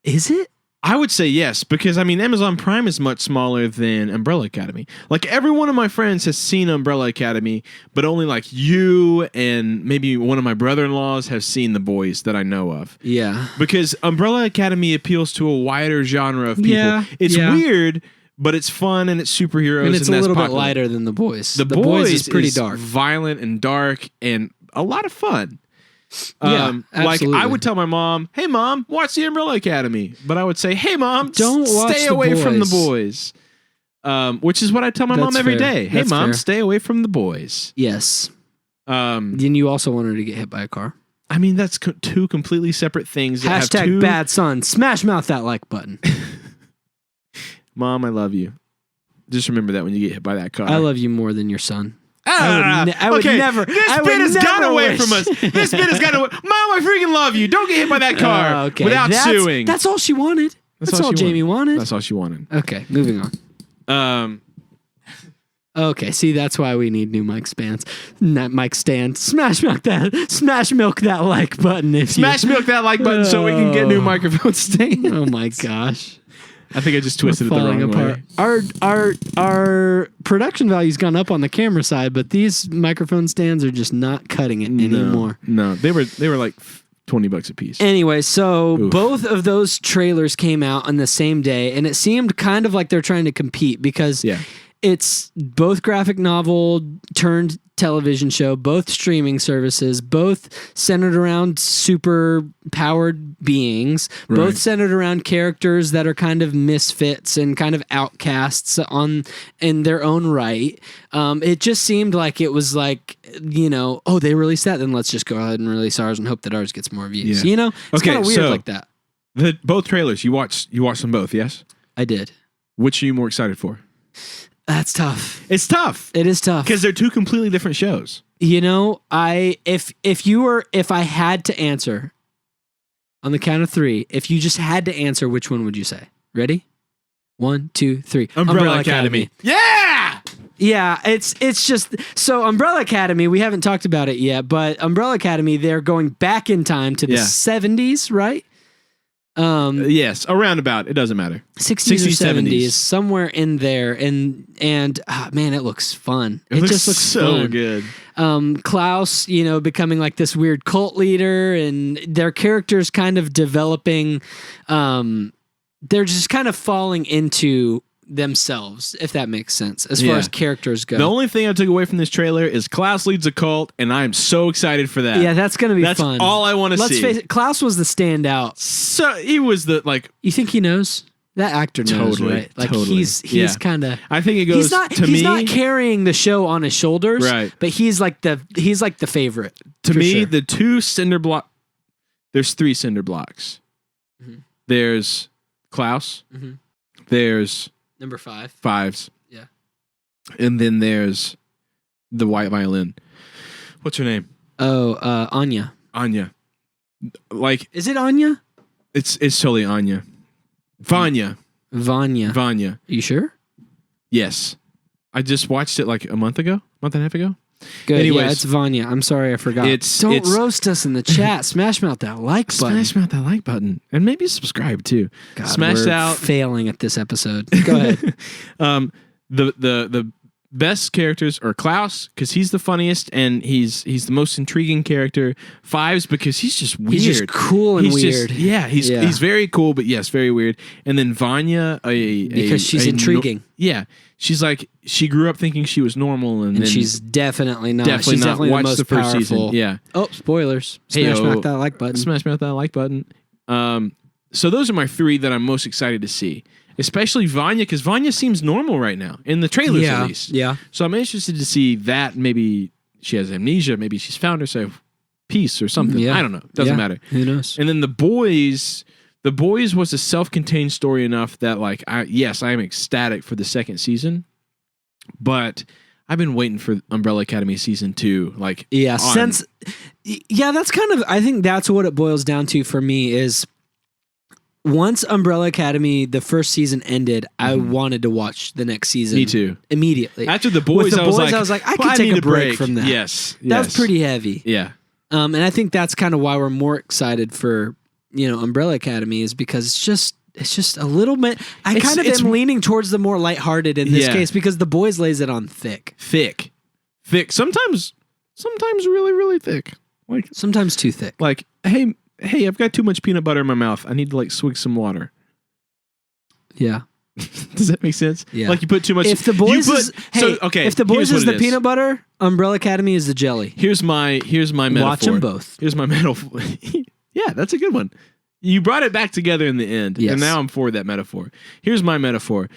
Is it? I would say yes, because I mean Amazon Prime is much smaller than Umbrella Academy. Like every one of my friends has seen Umbrella Academy, but only like you and maybe one of my brother-in-laws have seen The Boys that I know of. Yeah. Because Umbrella Academy appeals to a wider genre of people. Yeah, It's yeah. weird, but it's fun and it's superheroes And it's and a that's little bit popular. lighter than The Boys. The Boys is pretty dark. violent and dark and a lot of fun. Yeah, Like absolutely. I would tell my mom, "Hey mom, watch the Umbrella Academy," but I would say, "Hey mom, Don't watch stay The away from the Boys." boys." Which is what I tell my mom That's every fair. day. Hey That's mom, fair. stay away from the boys. Yes. Then Then you also want her to get hit by a car. I mean that's two completely separate things. That have Hashtag two... bad son. Smash mouth that like button. Mom, I love you. Just remember that when you get hit by that car. I love you more than your son. Ah, I would okay. never. This I bit would has never gone away wish. from us. This bit has gone away. Mom, I freaking love you. Don't get hit by that car Okay. without That's- suing. That's all she wanted. That's all she Jamie wanted. That's all she wanted. Okay, moving on. Okay, see, that's why we need new mic stands. Not mic stand. Smash milk that like button. If Smash milk that like button so we can get new microphone stands. Oh my gosh. I think I just twisted it the Falling wrong apart. way. Our production value's gone up on the camera side, but these microphone stands are just not cutting it anymore. No, they were like $20 a piece. Anyway, so Oof. both of those trailers came out on the same day, and it seemed kind of like they're trying to compete because Yeah. it's both graphic novel turned television show, both streaming services, both centered around super powered beings, Right. both centered around characters that are kind of misfits and kind of outcasts in their own right. It just seemed like it was like, oh, they released that, then let's just go ahead and release ours and hope that ours gets more views. Yeah. It's Okay, kind of weird so- like that. Both trailers, you watched them both, yes? I did. Which are you more excited for? That's tough. It's tough It is tough. because they're two completely different shows. If I had to answer on the count of 3, if you just had to answer, which one would you say? Ready? 1, 2, 3. Umbrella Academy. Yeah! Yeah, it's just so Umbrella Academy, we haven't talked about it yet, but Umbrella Academy, they're going back in time to the Yeah. 70s, right? Yes, around about. It doesn't matter. 60s, 60s, or 70s, 70s. somewhere in there. And man, it looks fun. It just looks so fun. good. Klaus, becoming like this weird cult leader, and their characters kind of developing. They're just kind of falling into themselves, if that makes sense, as far as characters go. The only thing I took away from this trailer is Klaus leads a cult, and I am so excited for that. Yeah, that's gonna be fun. That's all I want to see. Let's face it, Klaus was the standout. So he was the You think he knows? That actor knows, Totally, right? Like totally. he's Yeah. kind of. I think it goes He's not carrying the show on his shoulders, Right. But he's like the favorite. to for me, sure. the two cinder block. There's 3 cinder blocks. Mhm. There's Klaus. Mhm. There's number 5. Fives. Yeah. And then there's the white violin. What's her name? Oh, Anya. Anya. Like Is it Anya? it's totally Anya. Vanya. Vanya. Vanya. You sure? Yes. I just watched it like a month and a half ago. Good. Anyways. Yeah, it's Vanya. I'm sorry, I forgot. Don't roast us in the chat. Smash mouth that like button. Smash that like button and maybe subscribe too. God, Smash we're out. failing at this episode. Go ahead. The best characters are Klaus because he's the funniest and he's the most intriguing character. Fives because he's just weird. He's just cool and weird. He's very cool, but yes, very weird. And then Vanya, Because she's intriguing. She's like she grew up thinking she was normal, and then she's definitely not. definitely She's not. definitely Watch the most the first powerful. season. Yeah. Oh, spoilers. Smash Heyo. back that like button. Smash that like button. So those are my 3 that I'm most excited to see. Especially Vanya, because Vanya seems normal right now in the trailers, at least. Yeah. So I'm interested to see that. Maybe she has amnesia. Maybe she's found herself peace or something. Yeah. I don't know. Doesn't matter. Who knows? And then the boys was a self-contained story enough that like I am ecstatic for the 2nd season, but I've been waiting for Umbrella Academy season 2. Like that's kind of. I think that's what it boils down to for me is. Once Umbrella Academy, the first season ended, I wanted to watch the next season. Me too. Immediately. After the With boys, the I was like, I could well, take need a break from that. Yes. That was pretty heavy. Yeah. And I think that's kind of why we're more excited for, Umbrella Academy is because it's just a little bit. I kind of am leaning towards the more lighthearted in this case because the boys lays it on thick. Thick. Sometimes really, really thick. Like Sometimes too thick. Like, hey, I've got too much peanut butter in my mouth. I need to like swig some water. Yeah. Does that make sense? Yeah. Like you put too much. If the boys if the boys is the is. peanut butter, Umbrella Academy is the jelly. Here's my metaphor. Watch them both. Here's my metaphor. Yeah, that's a good one. You brought it back together in the end, Yes. and now I'm for that metaphor. Here's my metaphor.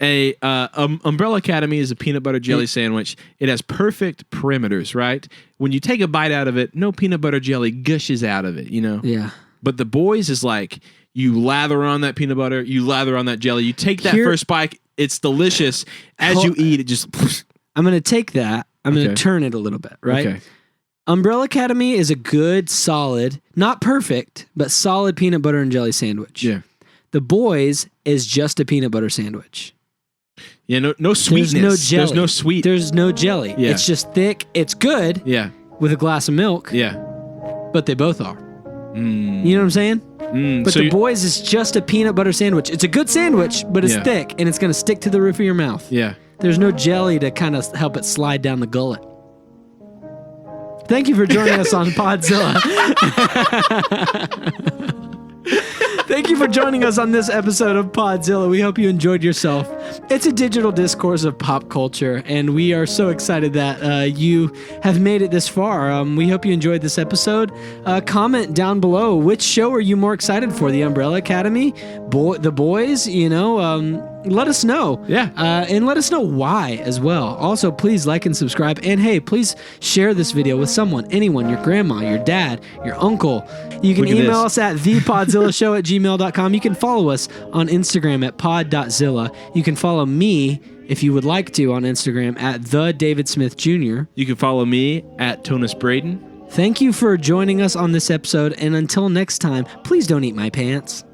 Umbrella Academy is a peanut butter jelly sandwich. It has perfect perimeters, right? When you take a bite out of it, no peanut butter jelly gushes out of it, Yeah. But the boys is like, you lather on that peanut butter, you lather on that jelly, you take that first bite, it's delicious. As you eat, it just... I'm going to take that. I'm going to Okay. turn it a little bit, right? Okay. Umbrella Academy is a good, solid, not perfect, but solid peanut butter and jelly sandwich. Yeah. The boys is just a peanut butter sandwich. Yeah, no sweetness. There's no jelly. There's no sweet. There's no jelly. Yeah. It's just thick. It's good Yeah. with a glass of milk, Yeah. but they both are. Mm. You know what I'm saying? But So the you- boys is just a peanut butter sandwich. It's a good sandwich, but it's Yeah. thick and it's going to stick to the roof of your mouth. Yeah. There's no jelly to kind of help it slide down the gullet. Thank you for joining us on Podzilla. Thank you for joining us on this episode of Podzilla. We hope you enjoyed yourself. It's a digital discourse of pop culture, and we are so excited that you have made it this far. We hope you enjoyed this episode. Comment down below, which show are you more excited for? The Umbrella Academy? The Boys? Let us know. Yeah. And let us know why as well. Also, please like and subscribe. And hey, please share this video with someone, anyone, your grandma, your dad, your uncle. You can Look at email this. us at thepodzillashow@gmail.com. You can follow us on Instagram at pod.zilla. You can follow me, if you would like to, on Instagram at the David Smith Jr. You can follow me at Tonus Braden. Thank you for joining us on this episode. And until next time, please don't eat my pants.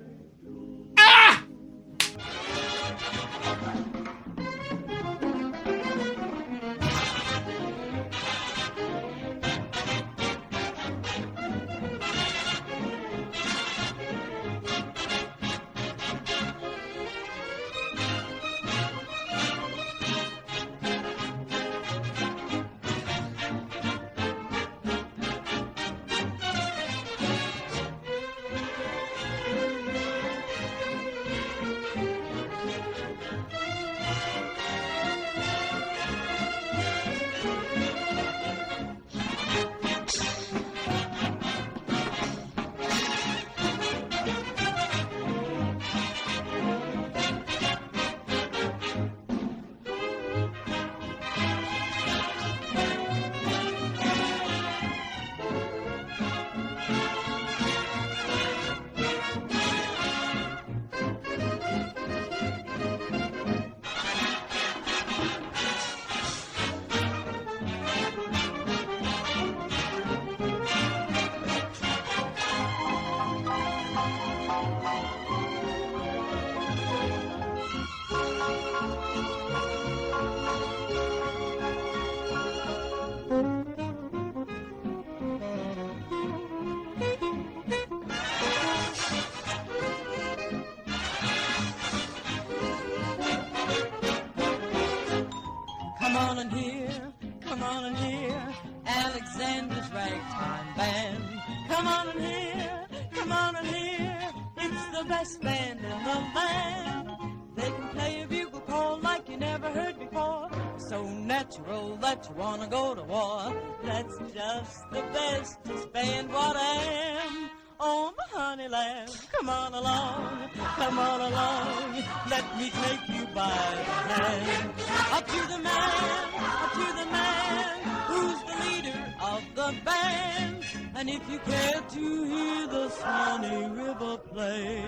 the best band in the land. They can play a bugle call like you never heard before. So natural that you wanna go to war. That's just the bestest band what I am. Oh, my honey lamb, come on along, let me take you by the hand. Up to the man, who's the leader of the band. And if you care to hear the Swanee River play,